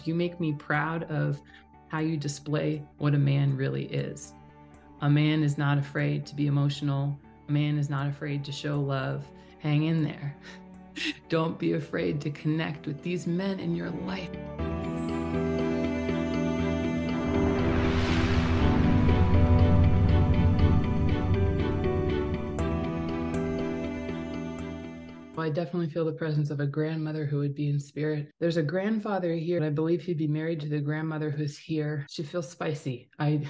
You make me proud of how you display what a man really is. A man is not afraid to be emotional. A man is not afraid to show love. Hang in there. Don't be afraid to connect with these men in your life. I definitely feel the presence of a grandmother who would be in spirit. There's a grandfather here, and I believe he'd be married to the grandmother who's here. She feels spicy. I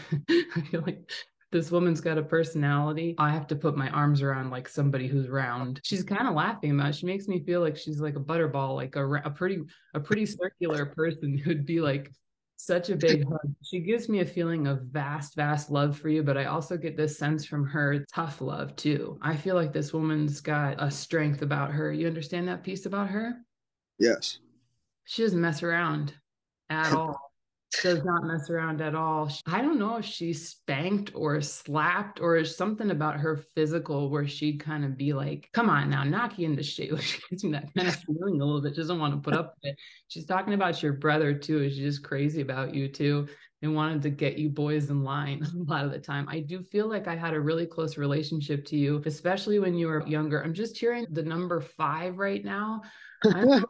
feel like this woman's got a personality. I have to put my arms around like somebody who's round. She's kind of laughing about it. She makes me feel like she's like a butterball, like a pretty circular person who'd be like such a big hug. She gives me a feeling of vast love for you, but I also get this sense from her tough love too. I feel like this woman's got a strength about her. You understand that piece about her? Yes. She doesn't mess around at all. Does not mess around at all. I don't know if she's spanked or slapped or something about her physical where she'd kind of be like, come on now, knock you into shape. She gives me that kind of feeling a little bit. She doesn't want to put up with it. She's talking about your brother too. She's just crazy about you too and wanted to get you boys in line a lot of the time. I do feel like I had a really close relationship to you, especially when you were younger. I'm just hearing the number 5 right now. I don't know,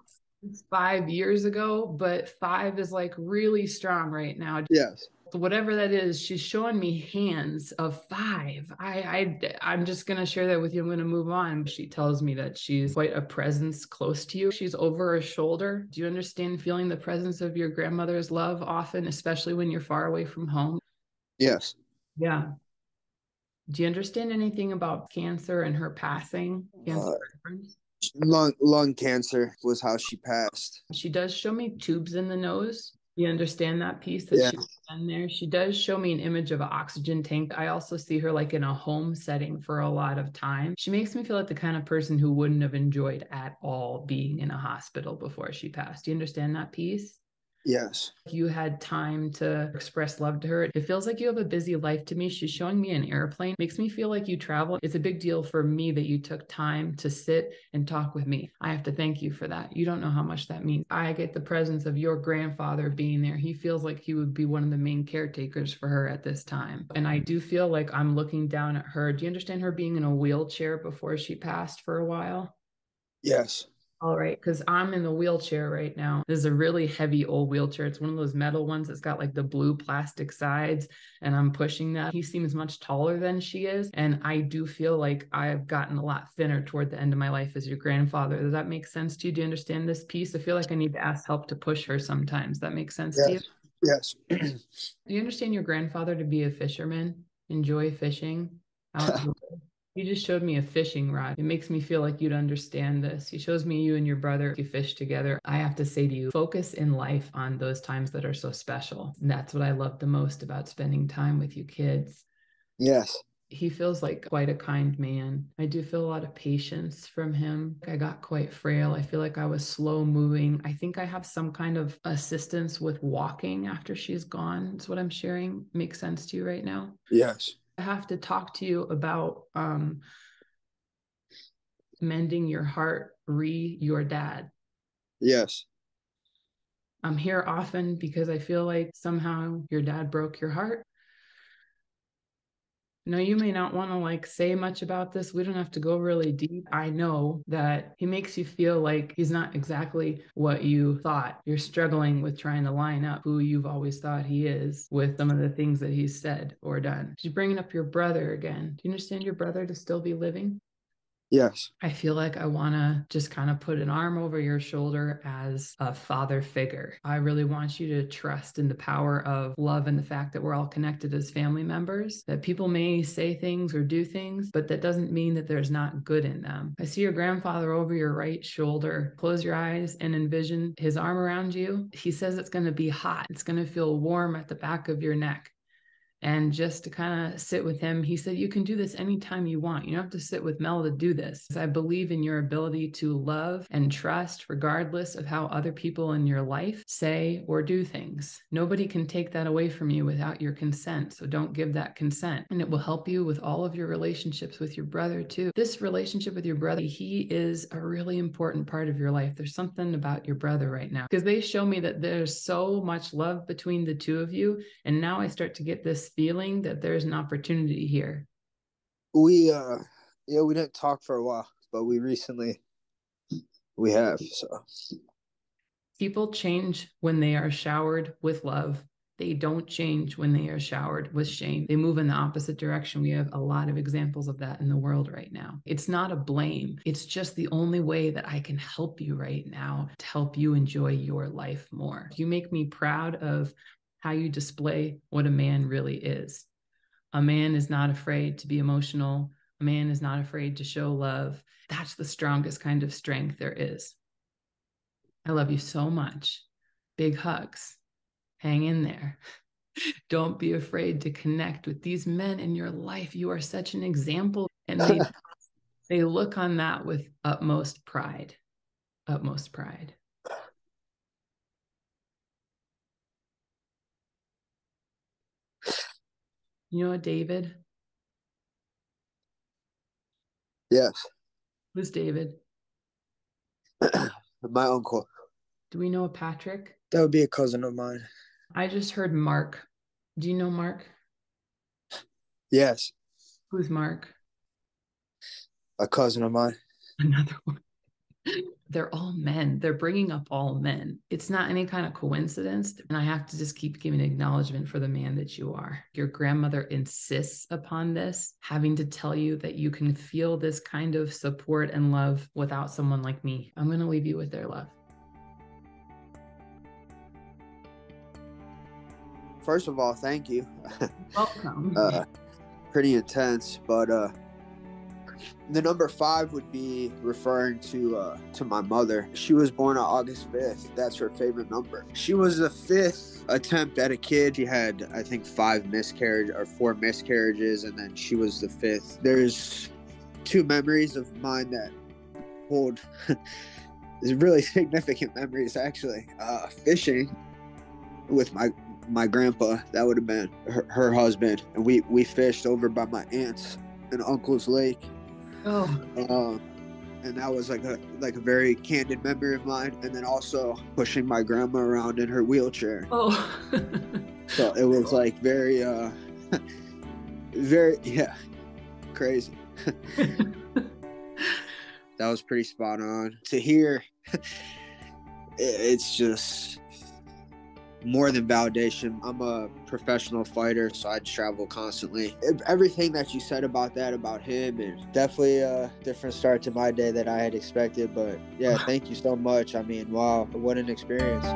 5 years ago, but 5 is like really strong right now. Yes. Whatever that is, she's showing me hands of 5. I'm just gonna share that with you. I'm gonna move on. She tells me that she's quite a presence close to you. She's over her shoulder. Do you understand feeling the presence of your grandmother's love often, especially when you're far away from home? Yes. Yeah. Do you understand anything about cancer and her passing? Cancer. Lung cancer was how she passed. She does show me tubes in the nose. You understand that piece that Yeah. she's done there? She does show me an image of an oxygen tank. I also see her like in a home setting for a lot of time. She makes me feel like the kind of person who wouldn't have enjoyed at all being in a hospital before she passed. Do you understand that piece? Yes. You had time to express love to her. It feels like you have a busy life to me. She's showing me an airplane. Makes me feel like you travel. It's a big deal for me that you took time to sit and talk with me. I have to thank you for that. You don't know how much that means. I get the presence of your grandfather being there. He feels like he would be one of the main caretakers for her at this time. And I do feel like I'm looking down at her. Do you understand her being in a wheelchair before she passed for a while? Yes. All right, because I'm in the wheelchair right now. This is a really heavy old wheelchair. It's one of those metal ones that's got like the blue plastic sides, and I'm pushing that. He seems much taller than she is, and I do feel like I've gotten a lot thinner toward the end of my life as your grandfather. Does that make sense to you? Do you understand this piece? I feel like I need to ask help to push her sometimes. That makes sense to you? Yes. Yes. Do you understand your grandfather to be a fisherman? Enjoy fishing? Outdoors? You just showed me a fishing rod. It makes me feel like you'd understand this. He shows me you and your brother, you fish together. I have to say to you, focus in life on those times that are so special. And that's what I love the most about spending time with you kids. Yes. He feels like quite a kind man. I do feel a lot of patience from him. I got quite frail. I feel like I was slow moving. I think I have some kind of assistance with walking after she's gone. It's what I'm sharing. Makes sense to you right now? Yes. I have to talk to you about mending your heart, your dad. Yes. I'm here often because I feel like somehow your dad broke your heart. No, you may not want to like say much about this. We don't have to go really deep. I know that he makes you feel like he's not exactly what you thought. You're struggling with trying to line up who you've always thought he is with some of the things that he's said or done. She's bringing up your brother again. Do you understand your brother to still be living? Yes. I feel like I want to just kind of put an arm over your shoulder as a father figure. I really want you to trust in the power of love and the fact that we're all connected as family members, that people may say things or do things, but that doesn't mean that there's not good in them. I see your grandfather over your right shoulder. Close your eyes and envision his arm around you. He says it's going to be hot. It's going to feel warm at the back of your neck. And just to kind of sit with him, he said, you can do this anytime you want. You don't have to sit with Mel to do this. I believe in your ability to love and trust, regardless of how other people in your life say or do things. Nobody can take that away from you without your consent. So don't give that consent. And it will help you with all of your relationships with your brother, too. This relationship with your brother, he is a really important part of your life. There's something about your brother right now, because they show me that there's so much love between the two of you. And now I start to get this feeling that there's an opportunity here. We we didn't talk for a while, but we have. So people change when they are showered with love. They don't change when they are showered with shame. They move in the opposite direction. We have a lot of examples of that in the world right now. It's not a blame. It's just the only way that I can help you right now to help you enjoy your life more. You make me proud of how you display what a man really is. A man is not afraid to be emotional. A man is not afraid to show love. That's the strongest kind of strength there is. I love you so much. Big hugs. Hang in there. Don't be afraid to connect with these men in your life. You are such an example. And they look on that with utmost pride. Utmost pride. You know David? yes. Who's David? My uncle. Do we know a Patrick? That would be a cousin of mine. I just heard Mark. Do you know Mark? Yes. Who's Mark? A cousin of mine. Another one. They're all men. They're bringing up all men. It's not any kind of coincidence. And I have to just keep giving acknowledgement for the man that you are. Your grandmother insists upon this, having to tell you that you can feel this kind of support and love without someone like me. I'm going to leave you with their love. First of all, thank you. Welcome. Pretty intense, but the number 5 would be referring to my mother. She was born on August 5th. That's her favorite number. She was the 5th attempt at a kid. She had, I think, 4 miscarriages, and then she was the 5th. There's 2 memories of mine that hold really significant memories, actually. Fishing with my grandpa. That would have been her husband, and we fished over by my aunt's and uncle's lake. Oh. And that was like a very candid memory of mine. And then also pushing my grandma around in her wheelchair. Oh. So it was like very very crazy. That was pretty spot on. To hear, it's just more than validation. I'm a professional fighter, so I travel constantly. Everything that you said about him, is definitely a different start to my day that I had expected. But yeah, thank you so much. I mean, wow, what an experience.